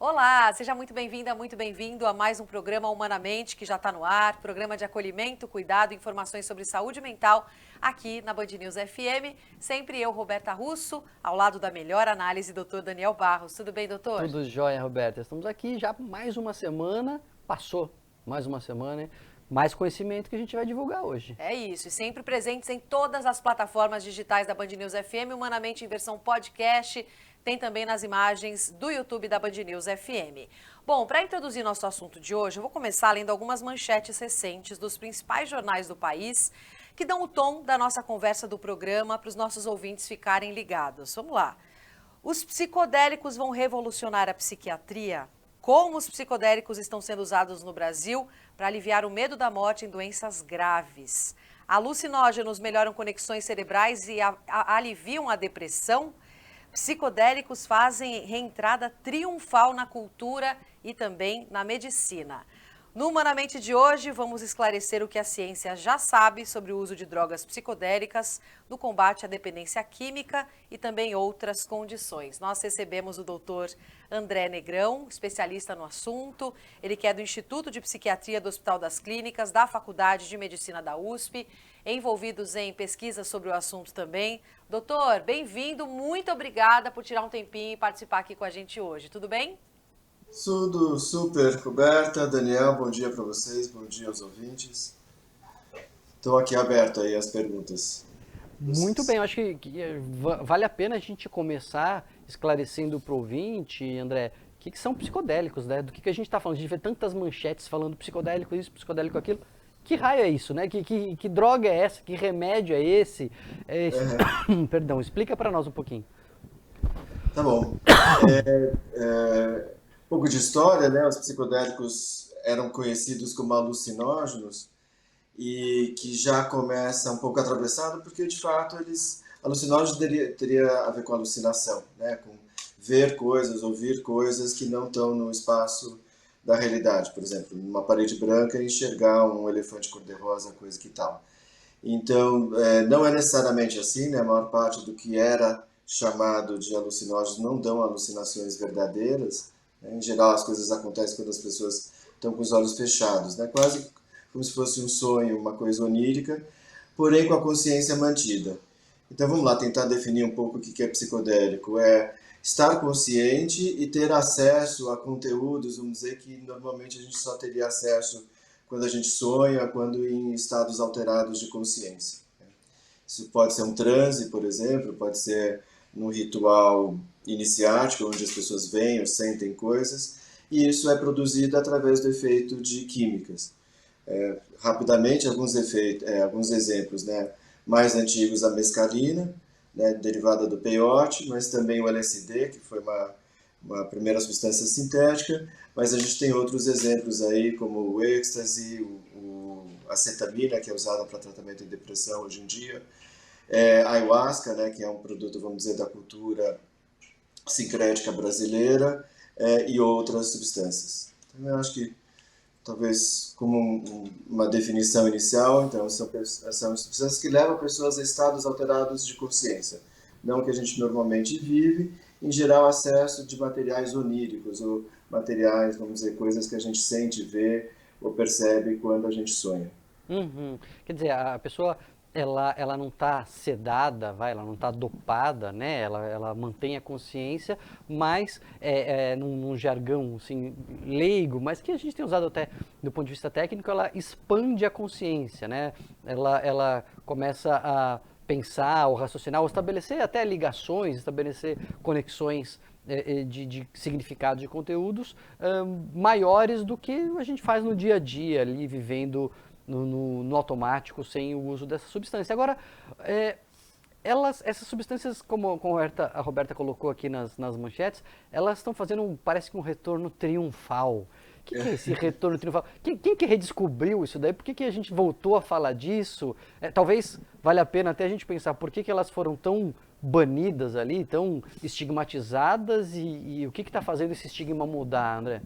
Olá, seja muito bem-vinda, muito bem-vindo a mais um programa Humanamente, que já está no ar, programa de acolhimento, cuidado e informações sobre saúde mental, aqui na Band News FM. Sempre eu, Roberta Russo, ao lado da melhor análise, doutor Daniel Barros. Tudo bem, doutor? Tudo jóia, Roberta. Estamos aqui já mais uma semana, passou mais uma semana, hein? Mais conhecimento que a gente vai divulgar hoje. É isso, e sempre presentes em todas as plataformas digitais da Band News FM, Humanamente em versão podcast, tem também nas imagens do YouTube da Band News FM. Bom, para introduzir nosso assunto de hoje, eu vou começar lendo algumas manchetes recentes dos principais jornais do país, que dão o tom da nossa conversa do programa para os nossos ouvintes ficarem ligados. Vamos lá. Os psicodélicos vão revolucionar a psiquiatria? Como os psicodélicos estão sendo usados no Brasil para aliviar o medo da morte em doenças graves? Alucinógenos melhoram conexões cerebrais e aliviam a depressão? Psicodélicos fazem reentrada triunfal na cultura e também na medicina. No Humanamente de hoje, vamos esclarecer o que a ciência já sabe sobre o uso de drogas psicodélicas no combate à dependência química e também outras condições. Nós recebemos o doutor André Negrão, especialista no assunto, ele que é do Instituto de Psiquiatria do Hospital das Clínicas, da Faculdade de Medicina da USP, envolvidos em pesquisas sobre o assunto também. Doutor, bem-vindo, muito obrigada por tirar um tempinho e participar aqui com a gente hoje. Tudo bem? Tudo super, Roberta, Daniel, bom dia para vocês, bom dia aos ouvintes. Estou aqui aberto aí às perguntas de Muito vocês. bem, eu acho que vale a pena a gente começar esclarecendo para o ouvinte, André, o que são psicodélicos, né? Do que a gente está falando? A gente vê tantas manchetes falando psicodélico isso, psicodélico aquilo. Que raio é isso, né? Que droga é essa? Que remédio é esse? Uhum. Perdão, explica para nós um pouquinho. Tá bom. Um pouco de história, né? Os psicodélicos eram conhecidos como alucinógenos e que já começa um pouco atravessado porque de fato alucinógenos teria a ver com alucinação, né? Com ver coisas, ouvir coisas que não estão no espaço da realidade, por exemplo, numa parede branca enxergar um elefante cor-de-rosa, coisa que tal. Então, não é necessariamente assim, né? A maior parte do que era chamado de alucinógenos não dão alucinações verdadeiras, né? Em geral, as coisas acontecem quando as pessoas estão com os olhos fechados, né? Quase como se fosse um sonho, uma coisa onírica, porém com a consciência mantida. Então, vamos lá tentar definir um pouco o que é psicodélico. É estar consciente e ter acesso a conteúdos, vamos dizer que normalmente a gente só teria acesso quando a gente sonha, quando em estados alterados de consciência. Isso pode ser um transe, por exemplo, pode ser num ritual iniciático, onde as pessoas veem ou sentem coisas, e isso é produzido através do efeito de químicas. Rapidamente, alguns exemplos, né? Mais antigos, a mescalina, né? Derivada do peiote, mas também o LSD, que foi uma primeira substância sintética, mas a gente tem outros exemplos aí, como o êxtase, a acetamina, que é usada para tratamento de depressão hoje em dia, a ayahuasca, né, que é um produto, vamos dizer, da cultura sincrética brasileira, e outras substâncias. Então, eu acho que, talvez, como uma definição inicial, então, são substâncias que levam pessoas a estados alterados de consciência, não o que a gente normalmente vive, em geral, acesso de materiais oníricos, ou materiais, vamos dizer, coisas que a gente sente, vê ou percebe quando a gente sonha. Uhum. Quer dizer, a pessoa ela não está sedada, ela não está dopada, né? Ela mantém a consciência, mas num jargão assim, leigo, mas que a gente tem usado até do ponto de vista técnico, ela expande a consciência, né? Ela começa a pensar, ou raciocinar, ou estabelecer até ligações, estabelecer conexões de significado de conteúdos maiores do que a gente faz no dia a dia ali, vivendo no automático, sem o uso dessa substância. Agora, essas substâncias, como a Roberta colocou aqui nas manchetes, elas estão fazendo, parece que um retorno triunfal. O que é esse retorno triunfal? Quem que redescobriu isso daí? Por que a gente voltou a falar disso? Talvez valha a pena até a gente pensar por que elas foram tão banidas ali, tão estigmatizadas e o que está fazendo esse estigma mudar, André?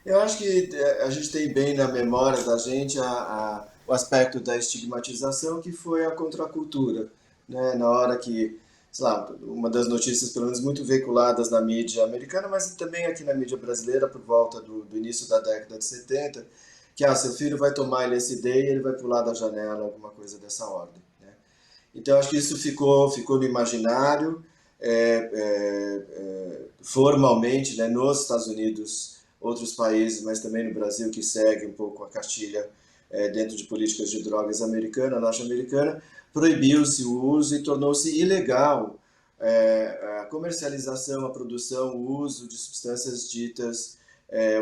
Eu acho que a gente tem bem na memória da gente o aspecto da estigmatização que foi a contracultura, né? Na hora que sei lá, uma das notícias, pelo menos muito veiculadas na mídia americana, mas também aqui na mídia brasileira, por volta do início da década de 70, que seu filho vai tomar LSD e ele vai pular da janela, alguma coisa dessa ordem, né? Então, acho que isso ficou no imaginário, formalmente, né, nos Estados Unidos, outros países, mas também no Brasil, que segue um pouco a cartilha dentro de políticas de drogas americana, norte-americana, proibiu-se o uso e tornou-se ilegal a comercialização, a produção, o uso de substâncias ditas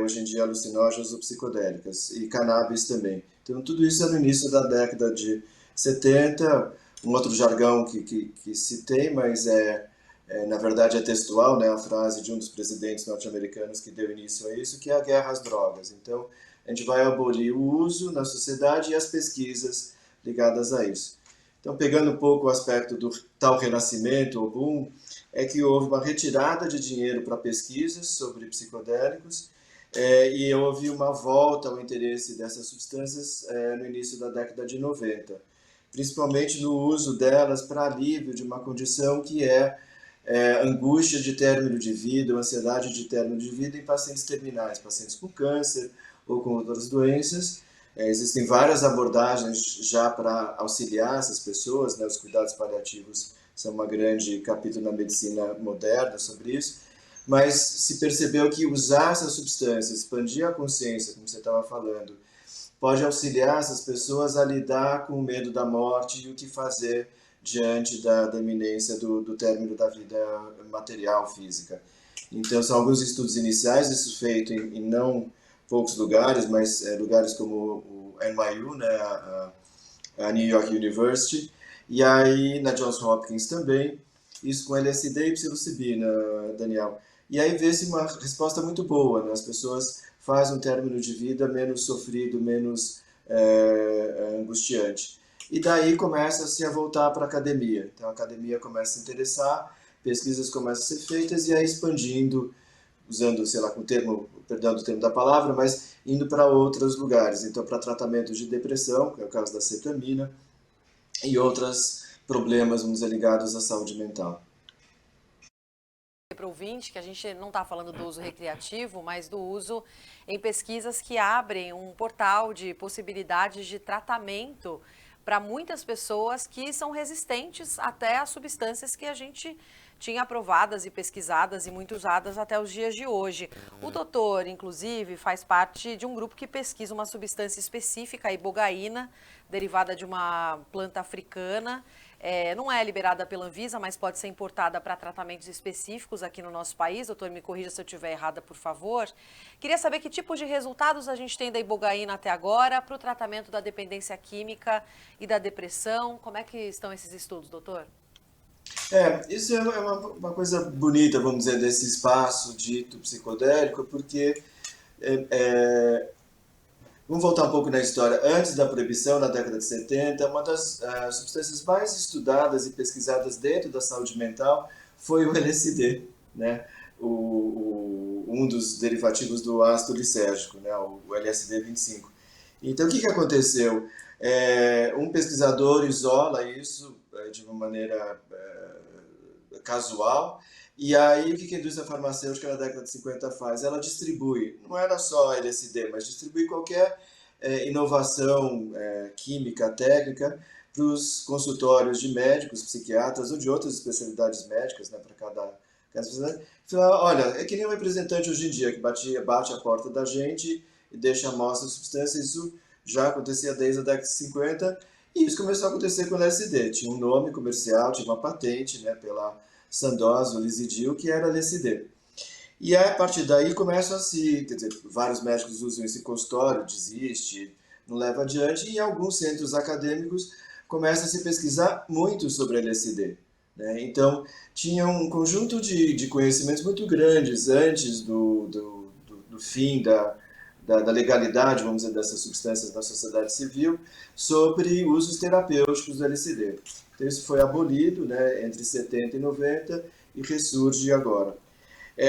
hoje em dia alucinógenas ou psicodélicas, e cannabis também. Então, tudo isso é no início da década de 70, um outro jargão que se tem, mas na verdade é textual, né, a frase de um dos presidentes norte-americanos que deu início a isso, que é a guerra às drogas. Então, a gente vai abolir o uso na sociedade e as pesquisas ligadas a isso. Então, pegando um pouco o aspecto do tal renascimento ou boom, é que houve uma retirada de dinheiro para pesquisas sobre psicodélicos e houve uma volta ao interesse dessas substâncias no início da década de 90, principalmente no uso delas para alívio de uma condição que é angústia de término de vida, ou ansiedade de término de vida em pacientes terminais, pacientes com câncer ou com outras doenças. Existem várias abordagens já para auxiliar essas pessoas, né? Os cuidados paliativos são uma grande capítulo na medicina moderna sobre isso, mas se percebeu que usar essas substâncias, expandir a consciência, como você estava falando, pode auxiliar essas pessoas a lidar com o medo da morte e o que fazer diante da iminência do término da vida material, física. Então, são alguns estudos iniciais, isso feito em não poucos lugares, mas lugares como o NYU, né, a New York University, e aí na Johns Hopkins também, isso com LSD e psilocibina, Daniel. E aí vê-se uma resposta muito boa, né? As pessoas fazem um término de vida menos sofrido, menos angustiante. E daí começa-se a voltar para a academia. Então a academia começa a se interessar, pesquisas começam a ser feitas e aí expandindo, usando, sei lá, com o termo, perdão do termo da palavra, mas indo para outros lugares. Então, para tratamento de depressão, que é o caso da cetamina, e outros problemas, vamos dizer, ligados à saúde mental. Para o ouvinte, que a gente não está falando do uso recreativo, mas do uso em pesquisas que abrem um portal de possibilidades de tratamento para muitas pessoas que são resistentes até às substâncias que a gente tinha aprovadas e pesquisadas e muito usadas até os dias de hoje. O doutor, inclusive, faz parte de um grupo que pesquisa uma substância específica, a ibogaína, derivada de uma planta africana. Não é liberada pela Anvisa, mas pode ser importada para tratamentos específicos aqui no nosso país. Doutor, me corrija se eu estiver errada, por favor. Queria saber que tipo de resultados a gente tem da ibogaína até agora para o tratamento da dependência química e da depressão. Como é que estão esses estudos, doutor? Isso é uma coisa bonita, vamos dizer, desse espaço dito psicodélico, porque vamos voltar um pouco na história. Antes da proibição, na década de 70, uma das substâncias mais estudadas e pesquisadas dentro da saúde mental foi o LSD, né? Um dos derivativos do ácido lisérgico, né? O LSD-25. Então, o que aconteceu? Um pesquisador isola isso de uma maneira casual, e aí o que a indústria farmacêutica na década de 50 faz? Ela distribui, não era só LSD, mas distribui qualquer inovação química, técnica, para os consultórios de médicos, psiquiatras ou de outras especialidades médicas, né, para cada especialidade. Fala, olha, é que nem um representante hoje em dia que bate a porta da gente e deixa a amostra de substância. Isso já acontecia desde a década de 50, e isso começou a acontecer com o LSD. Tinha um nome comercial, tinha uma patente, né, pela Sandoz, o Lisidil, que era LSD. E a partir daí começam quer dizer, vários médicos usam esse consultório, desiste, não leva adiante, e em alguns centros acadêmicos começa a se pesquisar muito sobre LSD, né? Então, tinha um conjunto de conhecimentos muito grandes antes do fim da legalidade, vamos dizer, dessas substâncias na sociedade civil, sobre usos terapêuticos do LSD. Então, isso foi abolido, né, entre 70 e 90 e ressurge agora.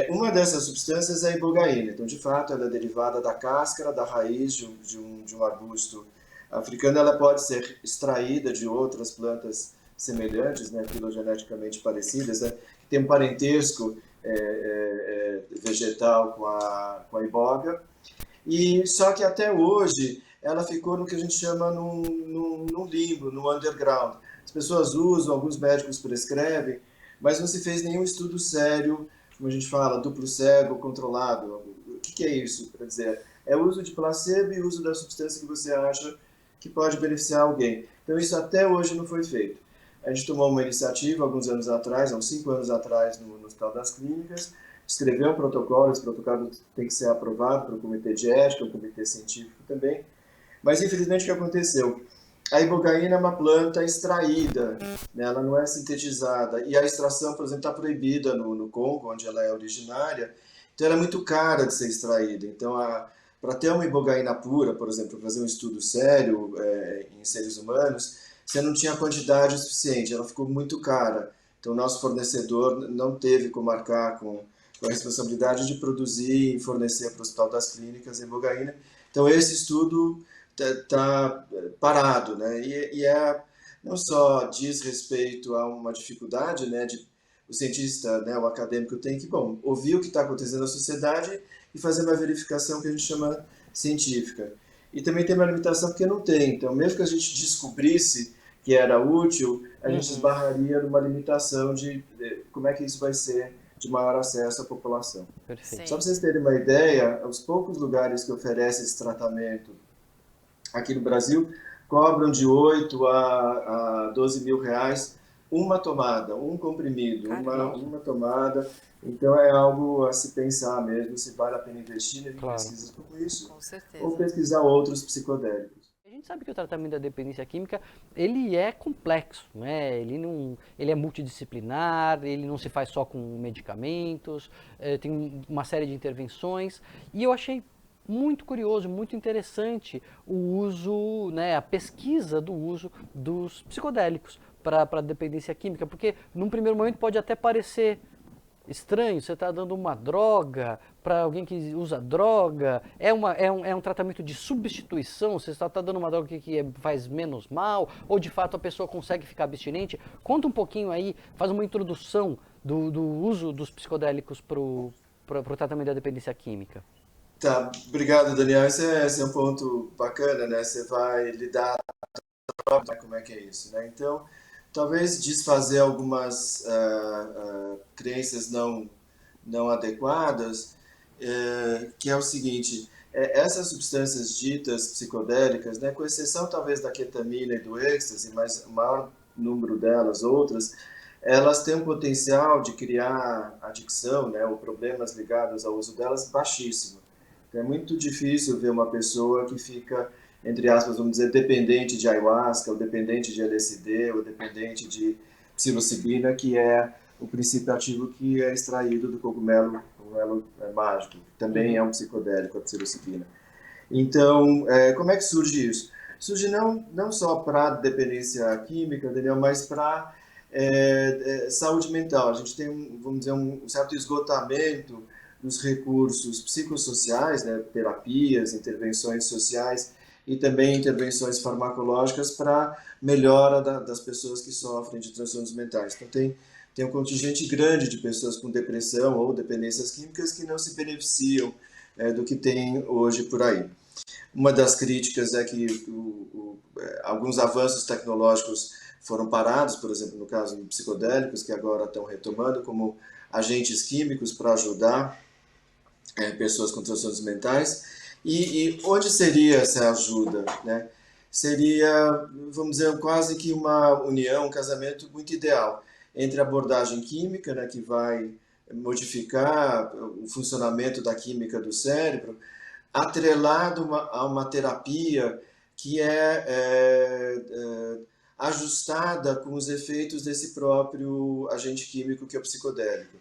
Uma dessas substâncias é a ibogaína. Então, de fato, ela é derivada da cáscara, da raiz de um arbusto africano. Ela pode ser extraída de outras plantas semelhantes, né, filogeneticamente parecidas, né, tem um parentesco vegetal com a iboga, e só que até hoje ela ficou no que a gente chama num limbo, no underground. As pessoas usam, alguns médicos prescrevem, mas não se fez nenhum estudo sério, como a gente fala, duplo cego, controlado. O que é isso? Quer dizer, é o uso de placebo e o uso da substância que você acha que pode beneficiar alguém. Então isso até hoje não foi feito. A gente tomou uma iniciativa alguns anos atrás, há uns 5 anos atrás, no Hospital das Clínicas, escreveu um protocolo, esse protocolo tem que ser aprovado pelo comitê de ética, o comitê científico também, mas infelizmente o que aconteceu? A ibogaína é uma planta extraída, né? Ela não é sintetizada, e a extração, por exemplo, está proibida no Congo, onde ela é originária, então ela é muito cara de ser extraída. Então, para ter uma ibogaína pura, por exemplo, fazer um estudo sério em seres humanos, você não tinha quantidade suficiente, ela ficou muito cara. Então, o nosso fornecedor não teve como arcar com a responsabilidade de produzir e fornecer para o Hospital das Clínicas a ibogaína. Então, esse estudo está parado, né? Não só diz respeito a uma dificuldade, né, o cientista, né, o acadêmico tem que, bom, ouvir o que está acontecendo na sociedade e fazer uma verificação que a gente chama científica. E também tem uma limitação porque não tem. Então, mesmo que a gente descobrisse que era útil, a gente esbarraria numa limitação de como é que isso vai ser de maior acesso à população. Perfeito. Só para vocês terem uma ideia, os poucos lugares que oferecem esse tratamento aqui no Brasil cobram de 8 a 12 mil reais uma tomada, um comprimido, uma tomada. Então é algo a se pensar mesmo, se vale a pena investir em pesquisas como isso, Com certeza. ou pesquisar outros psicodélicos. A gente sabe que o tratamento da dependência química, ele é complexo, né? Ele é multidisciplinar, ele não se faz só com medicamentos, tem uma série de intervenções, e eu achei muito curioso, muito interessante o uso, né, a pesquisa do uso dos psicodélicos para a dependência química, porque num primeiro momento pode até parecer estranho, você está dando uma droga para alguém que usa droga, é um tratamento de substituição, você está dando uma droga que faz menos mal, ou de fato a pessoa consegue ficar abstinente. Conta um pouquinho aí, faz uma introdução do uso dos psicodélicos para o tratamento da dependência química. Tá, obrigado, Daniel. Esse é um ponto bacana, né? Você vai lidar com como é que é isso, né? Então, talvez desfazer algumas crenças não adequadas, que é o seguinte, essas substâncias ditas psicodélicas, né, com exceção talvez da ketamina e do êxtase, mas o maior número delas, outras, elas têm um potencial de criar adicção, né, ou problemas ligados ao uso delas baixíssimo. Então, é muito difícil ver uma pessoa que fica, entre aspas, vamos dizer, dependente de ayahuasca, ou dependente de LSD, ou dependente de psilocibina, que é o princípio ativo que é extraído do cogumelo mágico. Também é um psicodélico, a psilocibina. Então, como é que surge isso? Surge não só para dependência química, Daniel, mas para saúde mental. A gente tem, vamos dizer, um certo esgotamento dos recursos psicossociais, né, terapias, intervenções sociais e também intervenções farmacológicas para melhora das pessoas que sofrem de transtornos mentais. Então tem um contingente grande de pessoas com depressão ou dependências químicas que não se beneficiam do que tem hoje por aí. Uma das críticas é que alguns avanços tecnológicos foram parados, por exemplo, no caso de psicodélicos, que agora estão retomando como agentes químicos para ajudar pessoas com transtornos mentais. E onde seria essa ajuda, né? Seria, vamos dizer, quase que uma união, um casamento muito ideal entre a abordagem química, né, que vai modificar o funcionamento da química do cérebro, atrelado a uma terapia que ajustada com os efeitos desse próprio agente químico que é o psicodélico.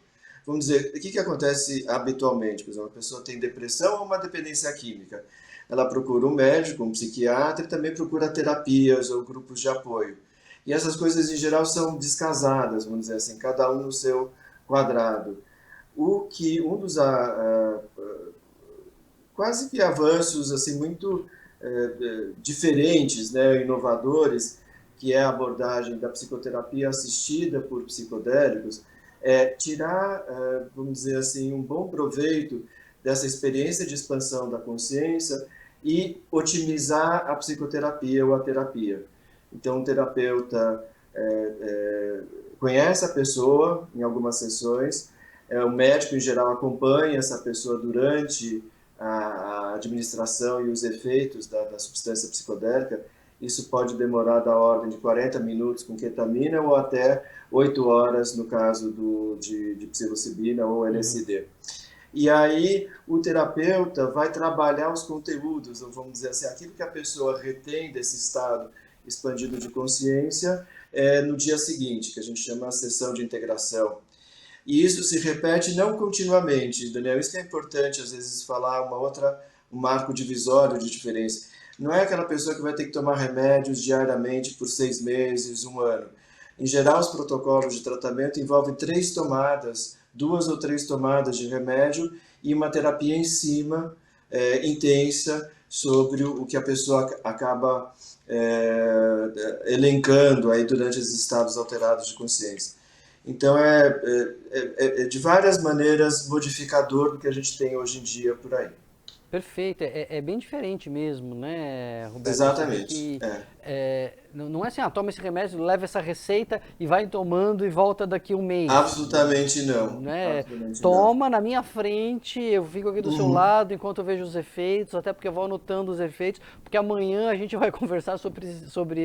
Vamos dizer, o que acontece habitualmente? Por exemplo, uma pessoa tem depressão ou uma dependência química. Ela procura um médico, um psiquiatra e também procura terapias ou grupos de apoio. E essas coisas, em geral, são descasadas, vamos dizer assim, cada um no seu quadrado. Um dos quase que avanços assim, muito diferentes, né, inovadores, que é a abordagem da psicoterapia assistida por psicodélicos, é tirar, vamos dizer assim, um bom proveito dessa experiência de expansão da consciência e otimizar a psicoterapia ou a terapia. Então, o terapeuta conhece a pessoa em algumas sessões, o médico, em geral, acompanha essa pessoa durante a administração e os efeitos da substância psicodélica. Isso pode demorar da ordem de 40 minutos com ketamina ou até 8 horas no caso de psilocibina ou LSD. E aí o terapeuta vai trabalhar os conteúdos, ou vamos dizer assim, aquilo que a pessoa retém desse estado expandido de consciência no dia seguinte, que a gente chama a sessão de integração. E isso se repete não continuamente, Daniel. Isso que é importante, às vezes, falar um marco divisório de diferença. Não é aquela pessoa que vai ter que tomar remédios diariamente por 6 meses, 1 ano. Em geral, os protocolos de tratamento envolvem 3 tomadas, 2 ou 3 tomadas de remédio e uma terapia em cima, intensa, sobre o que a pessoa acaba elencando aí durante esses estados alterados de consciência. Então, de várias maneiras modificador do que a gente tem hoje em dia por aí. Perfeito, é bem diferente mesmo, né, Roberto? Exatamente. Não é assim, toma esse remédio, leva essa receita e vai tomando e volta daqui 1 mês. Absolutamente não. Né? Absolutamente Toma não. na minha frente, eu fico aqui do seu lado enquanto eu vejo os efeitos, até porque eu vou anotando os efeitos, porque amanhã a gente vai conversar sobre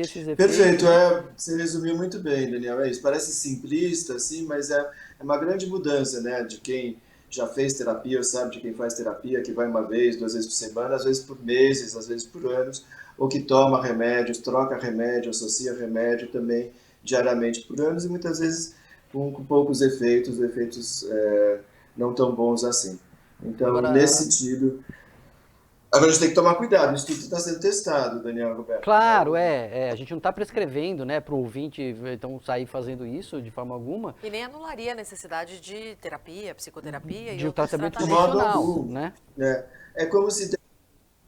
esses efeitos. Perfeito, você resumiu muito bem, Daniel. É isso. Parece simplista, assim, mas é uma grande mudança, né, de quem já fez terapia, sabe, de quem faz terapia, que vai 1 vez, 2 vezes por semana, às vezes por meses, às vezes por anos, ou que toma remédios, troca remédio, associa remédio também diariamente por anos e muitas vezes com poucos efeitos não tão bons assim. Então, Agora, nesse sentido... Agora a gente tem que tomar cuidado, isso tudo está sendo testado, Daniel, Roberto. claro, a gente não está prescrevendo, né, para o ouvinte então sair fazendo isso de forma alguma. E nem anularia a necessidade de terapia, psicoterapia De e um outros tratamento tratamentos. convencional, né? É como se tem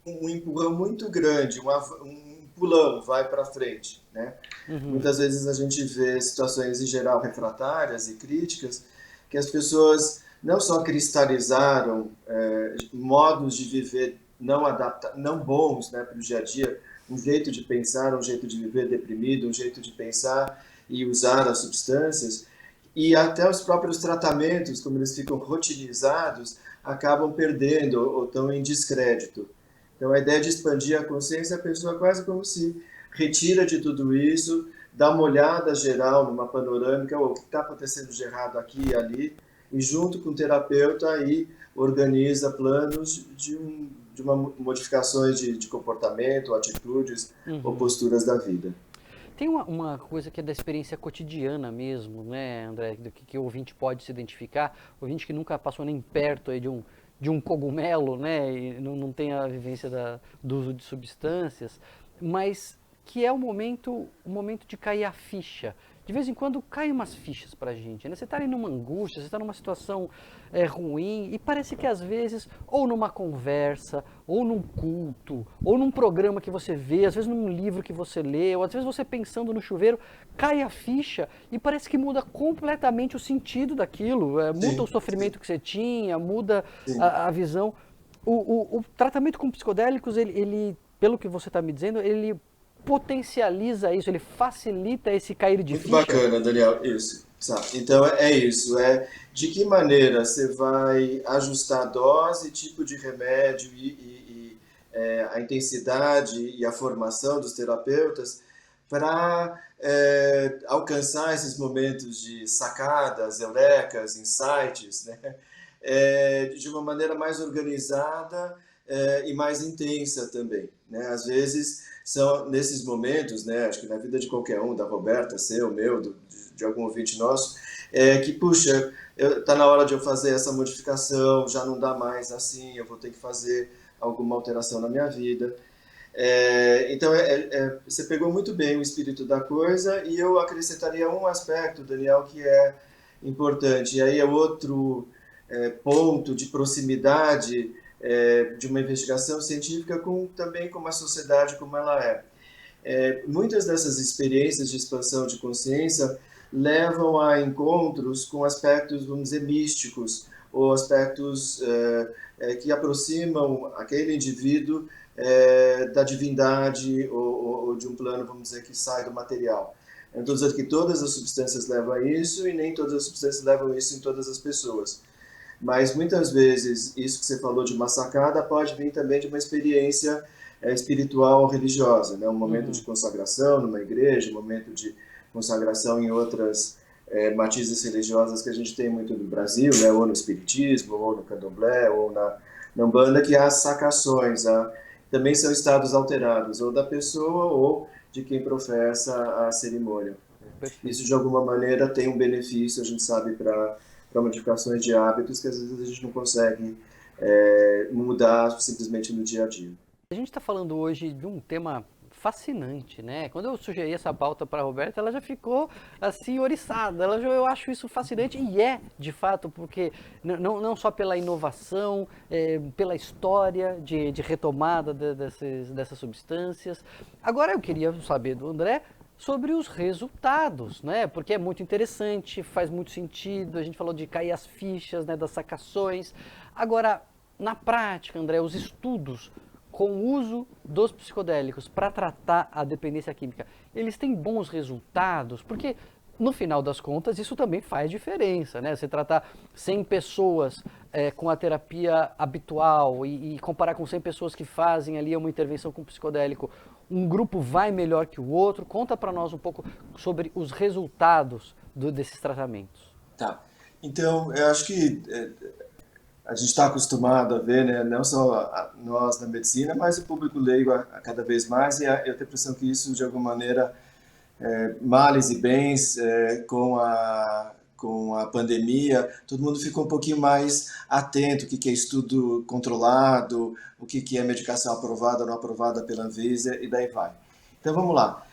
um empurrão muito grande, um pulão vai para frente, né? Muitas vezes a gente vê situações em geral refratárias e críticas que as pessoas não só cristalizaram modos de viver não bons, né, para o dia a dia, um jeito de pensar, um jeito de viver deprimido, um jeito de pensar e usar as substâncias, e até os próprios tratamentos, como eles ficam rotinizados, acabam perdendo ou estão em descrédito. Então, a ideia de expandir a consciência, a pessoa quase como se retira de tudo isso, dá uma olhada geral numa panorâmica, o que está acontecendo de errado aqui e ali, e junto com o terapeuta aí organiza planos de modificações de comportamento, atitudes ou posturas da vida. Tem uma coisa que é da experiência cotidiana mesmo, né, André, do que o ouvinte pode se identificar, o ouvinte que nunca passou nem perto aí de um cogumelo, né, e não tem a vivência do uso de substâncias, mas que é o momento de cair a ficha. De vez em quando caem umas fichas pra gente, né? Você está ali numa angústia, você está numa situação ruim e parece que às vezes, ou numa conversa, ou num culto, ou num programa que você vê, às vezes num livro que você lê, ou às vezes você pensando no chuveiro, cai a ficha e parece que muda completamente o sentido daquilo, muda o sofrimento que você tinha, muda a visão. O tratamento com psicodélicos, ele, pelo que você está me dizendo, ele potencializa isso, ele facilita esse cair de ficha. Muito bacana, Daniel, isso. Então é isso, de que maneira você vai ajustar a dose, tipo de remédio e a intensidade e a formação dos terapeutas para alcançar esses momentos de sacadas, eurecas, insights, né? De uma maneira mais organizada e mais intensa também, né? Às vezes são nesses momentos, né, acho que na vida de qualquer um, da Roberta, seu, meu, de algum ouvinte nosso, que, puxa, tá na hora de eu fazer essa modificação, já não dá mais assim, eu vou ter que fazer alguma alteração na minha vida. Então, você pegou muito bem o espírito da coisa e eu acrescentaria um aspecto, Daniel, que é importante, e aí é outro ponto de proximidade de uma investigação científica também com uma sociedade como ela é. muitas dessas experiências de expansão de consciência levam a encontros com aspectos, vamos dizer, místicos, ou aspectos que aproximam aquele indivíduo da divindade ou de um plano, vamos dizer, que sai do material. Eu não estou dizendo que todas as substâncias levam a isso e nem todas as substâncias levam a isso em todas as pessoas. Mas muitas vezes isso que você falou de uma sacada pode vir também de uma experiência espiritual ou religiosa, né? Um momento de consagração numa igreja, um momento de consagração em outras matizes religiosas que a gente tem muito no Brasil, né? Ou no espiritismo, ou no candomblé, ou na umbanda, que há sacações, também são estados alterados, ou da pessoa ou de quem professa a cerimônia. Perfeito. Isso, de alguma maneira, tem um benefício, a gente sabe, para modificações de hábitos que às vezes a gente não consegue mudar simplesmente no dia a dia. A gente está falando hoje de um tema fascinante, né? Quando eu sugeri essa pauta para a Roberta, ela já ficou assim oriçada. Eu acho isso fascinante e de fato, porque não só pela inovação, pela história de retomada dessas substâncias. Agora eu queria saber do André sobre os resultados, né? Porque é muito interessante, faz muito sentido. A gente falou de cair as fichas, né? Das sacações. Agora, na prática, André, os estudos com o uso dos psicodélicos para tratar a dependência química, eles têm bons resultados? Porque, no final das contas, isso também faz diferença, né? Você tratar 100 pessoas com a terapia habitual e comparar com 100 pessoas que fazem ali uma intervenção com psicodélico, um grupo vai melhor que o outro. Conta para nós um pouco sobre os resultados desses tratamentos. Tá. Então, eu acho que a gente está acostumado a ver, né, não só nós na medicina, mas o público leigo a cada vez mais, e eu tenho a impressão que isso, de alguma maneira, males e bens, com a pandemia, todo mundo ficou um pouquinho mais atento o que é estudo controlado, o que é medicação aprovada ou não aprovada pela Anvisa, e daí vai. Então, vamos lá.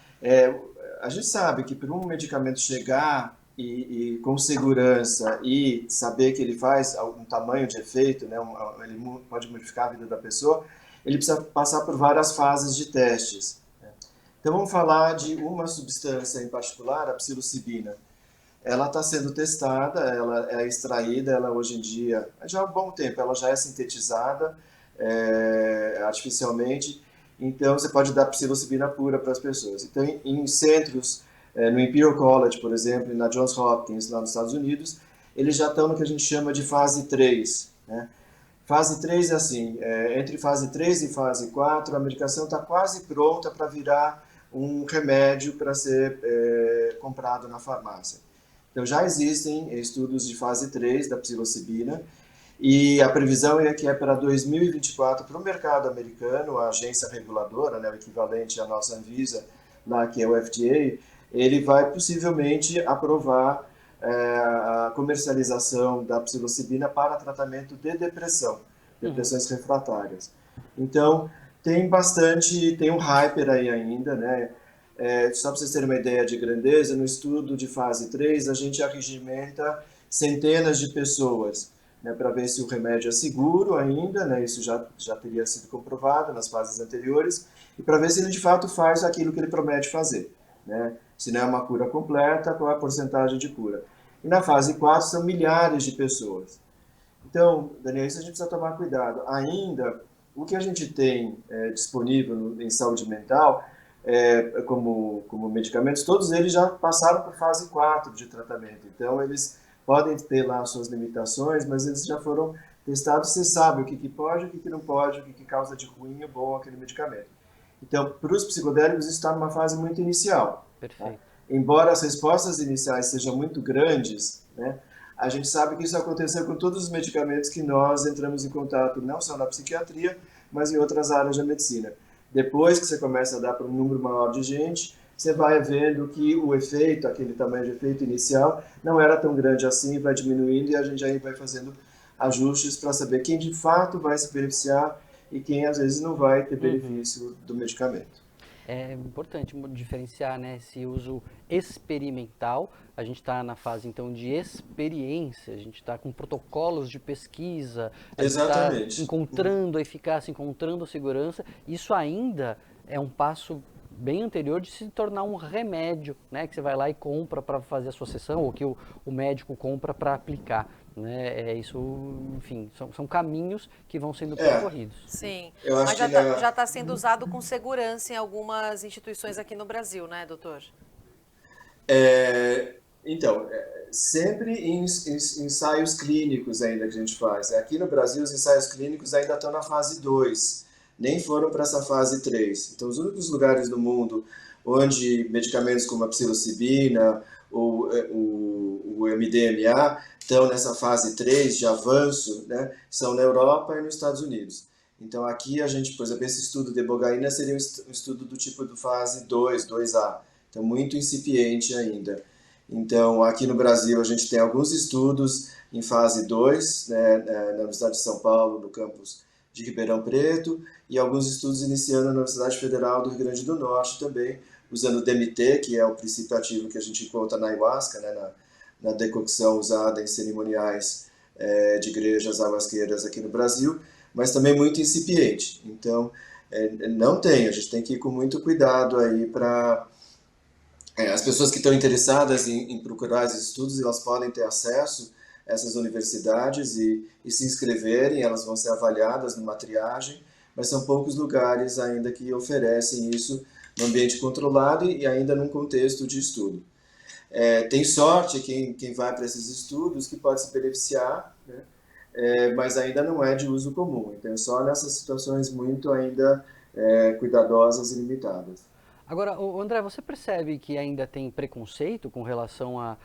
A gente sabe que para um medicamento chegar e com segurança e saber que ele faz um tamanho de efeito, né, ele pode modificar a vida da pessoa, ele precisa passar por várias fases de testes. Né? Então vamos falar de uma substância em particular, a psilocibina. Ela está sendo testada, ela é extraída, ela hoje em dia, já há um bom tempo, ela já é sintetizada artificialmente, então você pode dar psilocibina pura para as pessoas. Então em centros no Imperial College, por exemplo, e na Johns Hopkins, lá nos Estados Unidos, eles já estão no que a gente chama de fase 3. Né? Fase 3 é assim, entre fase 3 e fase 4, a medicação está quase pronta para virar um remédio para ser comprado na farmácia. Então já existem estudos de fase 3 da psilocibina, e a previsão é que para 2024, para o mercado americano, a agência reguladora, né, o equivalente à nossa Anvisa, lá que é o FDA, ele vai possivelmente aprovar a comercialização da psilocibina para tratamento de depressões refratárias. Então, tem um hype aí ainda, né? Só para vocês terem uma ideia de grandeza, no estudo de fase 3, a gente arregimenta centenas de pessoas, né, para ver se o remédio é seguro ainda, né? Isso já teria sido comprovado nas fases anteriores, e para ver se ele de fato faz aquilo que ele promete fazer, né? Se não é uma cura completa, qual é a porcentagem de cura. E na fase 4 são milhares de pessoas. Então, Daniel, isso a gente precisa tomar cuidado. Ainda, o que a gente tem disponível em saúde mental, como medicamentos, todos eles já passaram por fase 4 de tratamento. Então, eles podem ter lá suas limitações, mas eles já foram testados, você sabe o que pode, o que não pode, o que causa de ruim ou bom aquele medicamento. Então, para os psicodélicos, isso está numa fase muito inicial. Perfeito. Tá? Embora as respostas iniciais sejam muito grandes, né, a gente sabe que isso aconteceu com todos os medicamentos que nós entramos em contato, não só na psiquiatria, mas em outras áreas da medicina. Depois que você começa a dar para um número maior de gente, você vai vendo que o efeito, aquele tamanho de efeito inicial, não era tão grande assim, vai diminuindo e a gente aí vai fazendo ajustes para saber quem de fato vai se beneficiar e quem às vezes não vai ter benefício do medicamento. É importante diferenciar, né, esse uso experimental. A gente está na fase, então, de experiência, a gente está com protocolos de pesquisa, a gente está encontrando a eficácia, encontrando a segurança. Isso ainda é um passo bem anterior de se tornar um remédio, né, que você vai lá e compra para fazer a sua sessão, ou que o médico compra para aplicar. Né? Isso, enfim, são caminhos que vão sendo percorridos. Sim, eu acho mas que já está sendo usado com segurança em algumas instituições aqui no Brasil, né, doutor? Então, sempre em ensaios clínicos ainda que a gente faz. Aqui no Brasil, os ensaios clínicos ainda estão na fase 2, nem foram para essa fase 3. Então, os únicos lugares no mundo onde medicamentos como a psilocibina ou o MDMA estão nessa fase 3 de avanço, né, são na Europa e nos Estados Unidos. Então, aqui a gente, por exemplo, esse estudo de ibogaína seria um estudo do tipo do fase 2, 2A. Então, muito incipiente ainda. Então, aqui no Brasil, a gente tem alguns estudos em fase 2, né, na Universidade de São Paulo, no campus de Ribeirão Preto, e alguns estudos iniciando na Universidade Federal do Rio Grande do Norte também, usando o DMT, que é o princípio ativo que a gente encontra na ayahuasca, né, na decocção usada em cerimoniais de igrejas ayahuasqueiras aqui no Brasil, mas também muito incipiente. Então, não tem, a gente tem que ir com muito cuidado aí para... as pessoas que estão interessadas em procurar esses estudos, elas podem ter acesso a essas universidades e se inscreverem, elas vão ser avaliadas numa triagem, mas são poucos lugares ainda que oferecem isso no ambiente controlado e ainda num contexto de estudo. Tem sorte quem vai para esses estudos que pode se beneficiar, né? Mas ainda não é de uso comum, então é só nessas situações muito ainda cuidadosas e limitadas. Agora, André, você percebe que ainda tem preconceito com relação ao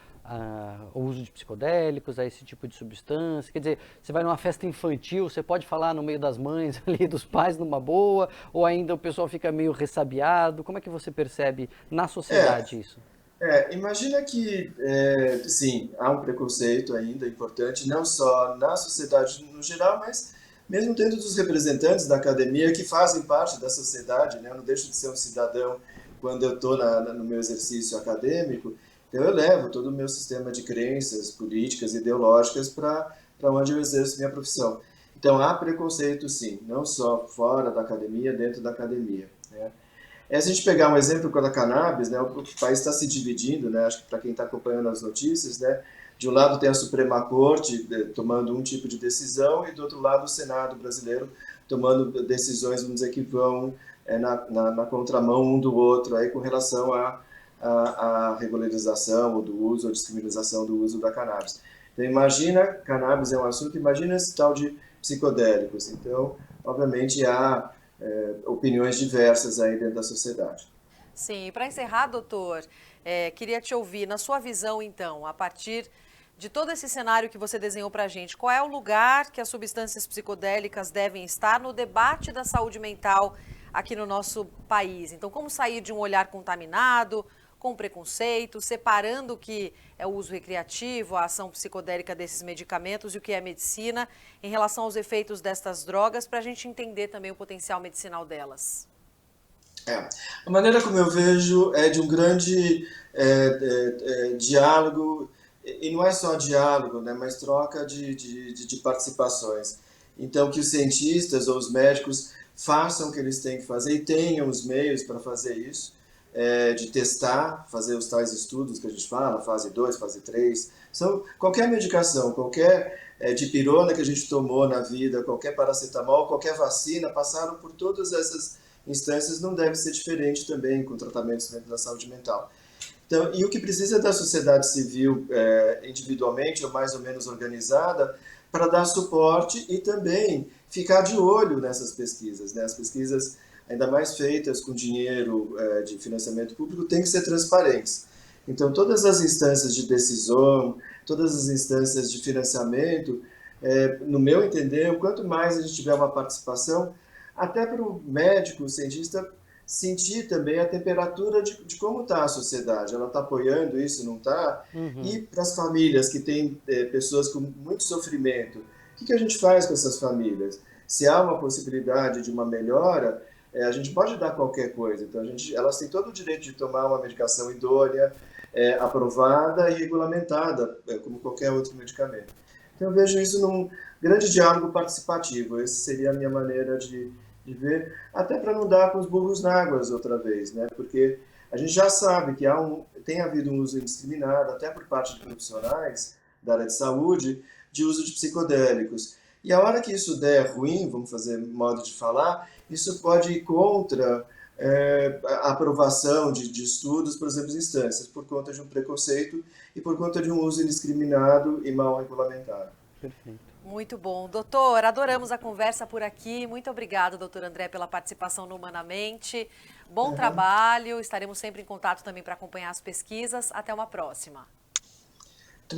uso de psicodélicos, a esse tipo de substância? Quer dizer, você vai numa festa infantil, você pode falar no meio das mães ali, dos pais numa boa, ou ainda o pessoal fica meio ressabiado? Como é que você percebe na sociedade isso? Imagina que, sim, há um preconceito ainda importante, não só na sociedade no geral, mas mesmo dentro dos representantes da academia que fazem parte da sociedade, né? Eu não deixo de ser um cidadão quando eu estou no meu exercício acadêmico, então eu levo todo o meu sistema de crenças políticas, ideológicas para onde eu exerço minha profissão. Então há preconceito, sim, não só fora da academia, dentro da academia, né? Se a gente pegar um exemplo com a cannabis, né, o país está se dividindo, né, acho que para quem está acompanhando as notícias, né, de um lado tem a Suprema Corte tomando um tipo de decisão e do outro lado o Senado brasileiro tomando decisões, vamos dizer, que vão na contramão um do outro aí com relação à regularização ou do uso ou descriminalização do uso da cannabis. Então imagina, cannabis é um assunto, imagina esse tal de psicodélicos. Então, obviamente, há opiniões diversas aí dentro da sociedade. Sim, e para encerrar, doutor, queria te ouvir, na sua visão, então, a partir de todo esse cenário que você desenhou para a gente, qual é o lugar que as substâncias psicodélicas devem estar no debate da saúde mental aqui no nosso país? Então, como sair de um olhar contaminado, com preconceito, separando o que é o uso recreativo, a ação psicodélica desses medicamentos e o que é medicina em relação aos efeitos destas drogas, para a gente entender também o potencial medicinal delas? A maneira como eu vejo é de um grande diálogo, e não é só diálogo, né, mas troca de participações. Então, que os cientistas ou os médicos façam o que eles têm que fazer e tenham os meios para fazer isso, de testar, fazer os tais estudos que a gente fala, fase 2, fase 3. Qualquer medicação, qualquer dipirona que a gente tomou na vida, qualquer paracetamol, qualquer vacina, passaram por todas essas instâncias, não deve ser diferente também com tratamentos dentro da saúde mental. Então, e o que precisa é da sociedade civil individualmente ou mais ou menos organizada para dar suporte e também ficar de olho nessas pesquisas, né? As pesquisas, ainda mais feitas com dinheiro de financiamento público, têm que ser transparentes. Então, todas as instâncias de decisão, todas as instâncias de financiamento, no meu entender, quanto mais a gente tiver uma participação, até para o médico, o cientista, sentir também a temperatura de como está a sociedade. Ela está apoiando isso, não está? Uhum. E para as famílias que têm pessoas com muito sofrimento, o que a gente faz com essas famílias? Se há uma possibilidade de uma melhora, a gente pode dar qualquer coisa. Então, elas têm todo o direito de tomar uma medicação idônea, aprovada e regulamentada, como qualquer outro medicamento. Então, eu vejo isso num grande diálogo participativo. Essa seria a minha maneira de de ver, até para não dar com os burros na água outra vez, né? Porque a gente já sabe que tem havido um uso indiscriminado, até por parte de profissionais da área de saúde, de uso de psicodélicos. E a hora que isso der ruim, vamos fazer modo de falar, isso pode ir contra a aprovação de estudos por exemplo, instâncias, por conta de um preconceito e por conta de um uso indiscriminado e mal regulamentado. Perfeito. Muito bom. Doutor, adoramos a conversa por aqui. Muito obrigado, doutor André, pela participação no Humanamente. Bom trabalho. Estaremos sempre em contato também para acompanhar as pesquisas. Até uma próxima. Muito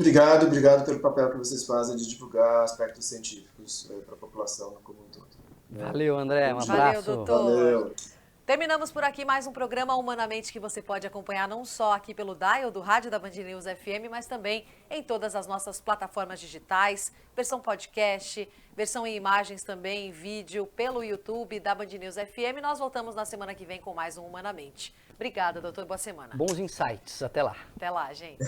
obrigado pelo papel que vocês fazem de divulgar aspectos científicos para a população como um todo. Valeu, André. Um abraço. Valeu, doutor. Valeu. Terminamos por aqui mais um programa Humanamente que você pode acompanhar não só aqui pelo dial do rádio da Band News FM, mas também em todas as nossas plataformas digitais, versão podcast, versão em imagens também, em vídeo, pelo YouTube da Band News FM. Nós voltamos na semana que vem com mais um Humanamente. Obrigada, doutor. Boa semana. Bons insights. Até lá. Até lá, gente.